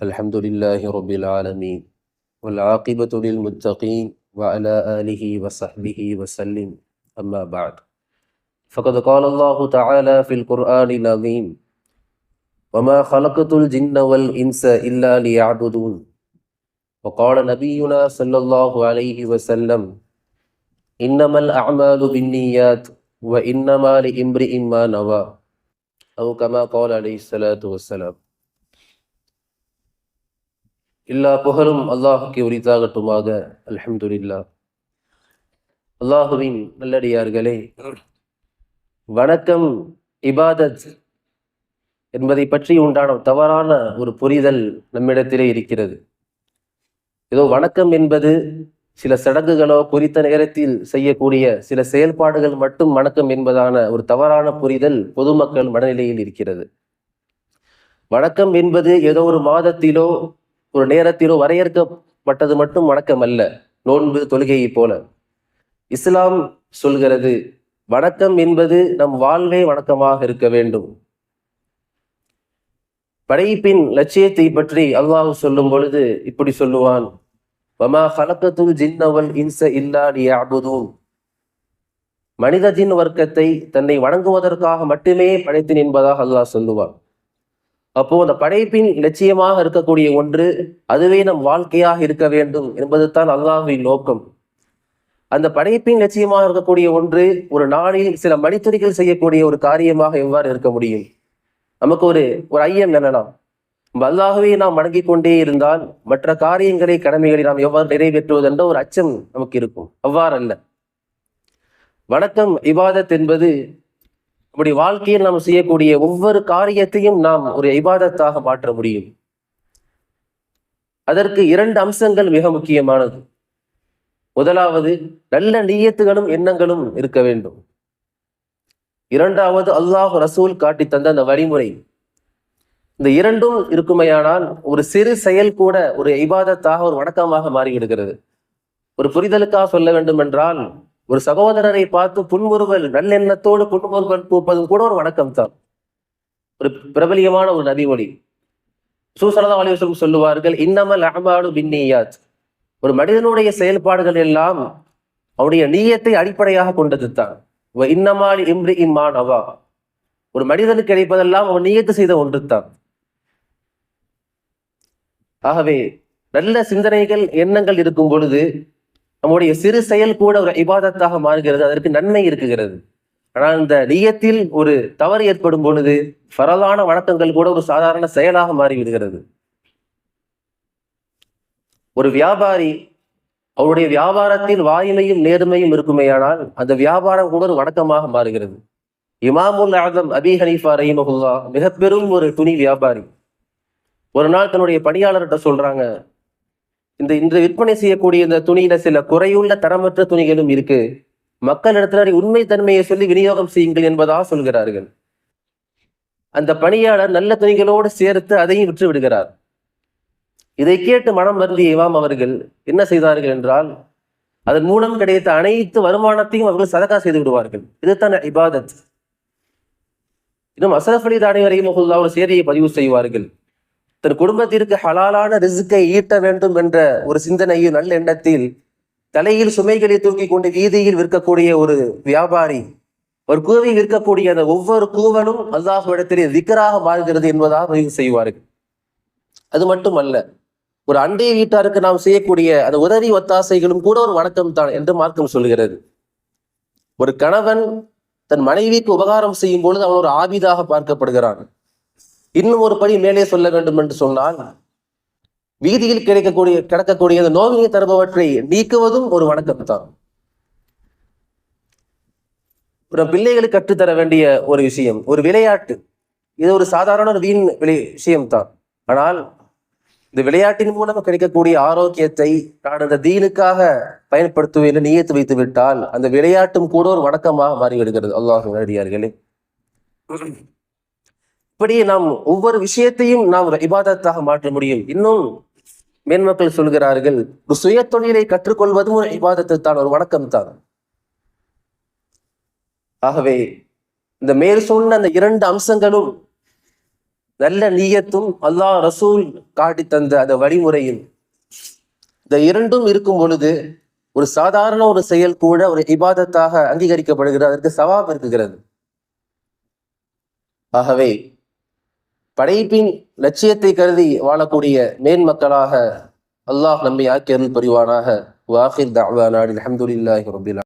الحمد لله رب العالمين والعاقبة للمتقين وعلى آله وصحبه وسلم أما بعد فقد قال الله تعالى في القرآن العظيم وما خلقت الجن والإنس إلا ليعبدون وقال نبينا صلى الله عليه وسلم إنما الأعمال بالنيات وإنما لامرئ ما نوى أو كما قال عليه الصلاة والسلام. எல்லா புகழும் அல்லாஹுக்கு உரித்தாகட்டுமாக. அல்ஹம்துலில்லாஹ். அல்லாஹுவின் நல்லடியார்களே, வணக்கம் இபாதத் என்பதை பற்றி உண்டான தவறான ஒரு புரிதல் நம்மிடத்திலே இருக்கிறது. ஏதோ வணக்கம் என்பது சில சடங்குகளோ குறித்த நேரத்தில் செய்யக்கூடிய சில செயல்பாடுகள் மட்டும் வணக்கம் என்பதான ஒரு தவறான புரிதல் பொதுமக்கள் மனநிலையில் இருக்கிறது. வணக்கம் என்பது ஏதோ ஒரு மாதத்திலோ ஒரு நேரத்திலோ வரையறுக்கப்பட்டது மட்டும் வணக்கம் அல்ல. நோன்பு தொழுகையை போல இஸ்லாம் சொல்கிறது, வணக்கம் என்பது நம் வாழ்வே வணக்கமாக இருக்க வேண்டும். படைப்பின் லட்சியத்தை பற்றி அல்லாஹ் சொல்லும் பொழுது இப்படி சொல்லுவான், வமா ஹலக்கத்துல் ஜின்ன வல் இன்ஸ இல்லா லியஅ்புதூன். மனித ஜின் வர்க்கத்தை தன்னை வணங்குவதற்காக மட்டுமே படைத்தேன் என்பதாக அல்லாஹ் சொல்லுவான். அப்போ அந்த படைப்பின் லட்சியமாக இருக்கக்கூடிய ஒன்று அதுவே நம் வாழ்க்கையாக இருக்க வேண்டும் என்பது தான் அல்லாஹ்வின் நோக்கம். அந்த படைப்பின் லட்சியமாக இருக்கக்கூடிய ஒன்று ஒரு நாளில் சில மணித்துளிகள் செய்யக்கூடிய ஒரு காரியமாக எவ்வாறு இருக்க முடியும்? நமக்கு ஒரு ஐயம் என்னன்னா, அல்லாஹ்வை நாம் வணங்கிக் கொண்டே இருந்தால் மற்ற காரியங்களை கடமைகளை நாம் எவ்வாறு நிறைவேற்றுவது என்ற ஒரு அச்சம் நமக்கு இருக்கும். அவ்வாறு அல்ல. வணக்கம் இபாதத் என்பது நம்முடைய வாழ்க்கையில் நாம் செய்யக்கூடிய ஒவ்வொரு காரியத்தையும் நாம் ஒரு இபாதத்தாக மாற்ற முடியும். அதற்கு இரண்டு அம்சங்கள் மிக முக்கியமானது. முதலாவது, நல்ல நியத்துகளும் எண்ணங்களும் இருக்க வேண்டும். இரண்டாவது, அல்லாஹ் ரசூல் காட்டி தந்த அந்த வழிமுறை. இந்த இரண்டும் இருக்குமையானால் ஒரு சிறு செயல் கூட ஒரு இபாதத்தாக ஒரு வணக்கமாக மாறிவிடுகிறது. ஒரு புரிதலுக்காக சொல்ல வேண்டும் என்றால், ஒரு சகோதரரை பார்த்து புன்முறுவல், நல்லெண்ணத்தோடு புன்முறுவல் பூப்பதும் கூட ஒரு வணக்கம் தான். ஒரு பிரபலியமான ஒரு நபிமொழி. ஸல்லல்லாஹு அலைஹி வஸல்லம் சொல்லுவார்கள், இன்னமல் அஅமாலு பின்னியாத். ஒரு மனிதனுடைய செயல்பாடுகள் எல்லாம் அவனுடைய நீயத்தை அடிப்படையாக கொண்டது தான். இன்னமா லிம்ரிஇன் மா நவா. ஒரு மனிதனுக்கு கிடைப்பதெல்லாம் அவன் நீயத்து செய்த ஒன்று தான். ஆகவே நல்ல சிந்தனைகள் எண்ணங்கள் இருக்கும் பொழுது நம்முடைய சிறு செயல் கூட ஒரு இபாதத்தாக மாறுகிறது, அதற்கு நன்மை இருக்குகிறது. ஆனால் இந்த நியத்தில் ஒரு தவறு ஏற்படும் பொழுது ஃபரலான வணக்கங்கள் கூட ஒரு சாதாரண செயலாக மாறிவிடுகிறது. ஒரு வியாபாரி அவருடைய வியாபாரத்தில் வாய்மையும் நேர்மையும் இருக்குமேயானால் அந்த வியாபாரம் கூட ஒரு வணக்கமாக மாறுகிறது. இமாமுல் ஆஸம் அபீ ஹனீஃபா ரஹிமஹுல்லாஹ் மிக பெரும் ஒரு துணி வியாபாரி. ஒரு நாள் தன்னுடைய பணியாளர்கிட்ட சொல்றாங்க, இன்று விற்பனை செய்யக்கூடிய இந்த துணியில சில குறையுள்ள தரமற்ற துணிகளும் இருக்கு, மக்களிடத்துல உண்மை தன்மையை சொல்லி விநியோகம் செய்யுங்கள் என்பதாக சொல்கிறார்கள். அந்த பணியாளர் நல்ல துணிகளோடு சேர்த்து அதையும் விற்று விடுகிறார். இதை கேட்டு மனம் வருந்திய இமாம் அவர்கள் என்ன செய்தார்கள் என்றால், அதன் மூலம் கிடைத்த அனைத்து வருமானத்தையும் அவர்கள் சதகா செய்து விடுவார்கள். இதுதான் இபாதத். இன்னும் அஸ்ரஃப் அலி தானவி ரஹிமஹுல்லாஹ் ஒரு செய்தியை பதிவு செய்வார்கள். தன் குடும்பத்திற்கு ஹலாலான ரிஸ்கை ஈட்ட வேண்டும் என்ற ஒரு சிந்தனையில் நல்ல எண்ணத்தில் தலையில் சுமைகளை தூக்கி கொண்டு வீதியில் விற்கக்கூடிய ஒரு வியாபாரி, ஒரு கூவி விற்கக்கூடிய அந்த ஒவ்வொரு கூவலும் அல்லாஹ்விடத்திலே திக்ராக மாறுகிறது என்பதாக பதிவு செய்வார்கள். அது மட்டுமல்ல, ஒரு அண்டை வீட்டாருக்கு நாம் செய்யக்கூடிய அந்த உதவி ஒத்தாசைகளும் கூட ஒரு வணக்கம் தான் என்று மார்க்கம் சொல்கிறது. ஒரு கணவன் தன் மனைவிக்கு உபகாரம் செய்யும் பொழுது அவன் ஒரு ஆபிதாக பார்க்கப்படுகிறான். இன்னும் ஒரு படி மேலே சொல்ல வேண்டும் என்று சொன்னால், வீதியில் கிடக்கக்கூடிய அந்த நோவினை தருபவற்றை நீக்குவதும் ஒரு வணக்கம் தான். ஒரு பிள்ளைகளுக்கு கற்றுத்தர வேண்டிய ஒரு விஷயம், ஒரு விளையாட்டு. இது ஒரு சாதாரண ஒரு வீண் விஷயம்தான். ஆனால் இந்த விளையாட்டின் மூலம் கிடைக்கக்கூடிய ஆரோக்கியத்தை நான் அந்த தீனுக்காக பயன்படுத்துவேன் என்று நியத்து வைத்து விட்டால் அந்த விளையாட்டும் கூட ஒரு வணக்கமாக மாறிவிடுகிறது. அல்லாஹ்வின் அடியார்களே, இப்படி நாம் ஒவ்வொரு விஷயத்தையும் நாம் இபாதத்தாக மாற்ற முடியும். இன்னும் மேன்மக்கள் சொல்கிறார்கள், ஒரு சுய தொழிலை கற்றுக்கொள்வதும் ஒரு இபாதத்து தான், ஒரு வணக்கம் தான். ஆகவே இந்த மேல் சொன்ன அந்த இரண்டு அம்சங்களும் நல்ல நீயத்தும் அல்லாஹ் ரசூல் காட்டி தந்த அந்த வழிமுறையும், இந்த இரண்டும் இருக்கும் பொழுது ஒரு சாதாரண ஒரு செயல் கூட ஒரு இபாதத்தாக அங்கீகரிக்கப்படுகிறது, அதற்கு சவாப் இருக்குகிறது. ஆகவே படைப்பின் லட்சியத்தை கருதி வாழக்கூடிய மேன்மக்களாக அல்லாஹ் நம்மை ஆக்கி அருள் புரிவானாக. வாஹிர் தஅவானா அல்ஹம்துலில்லாஹி ரப்பில்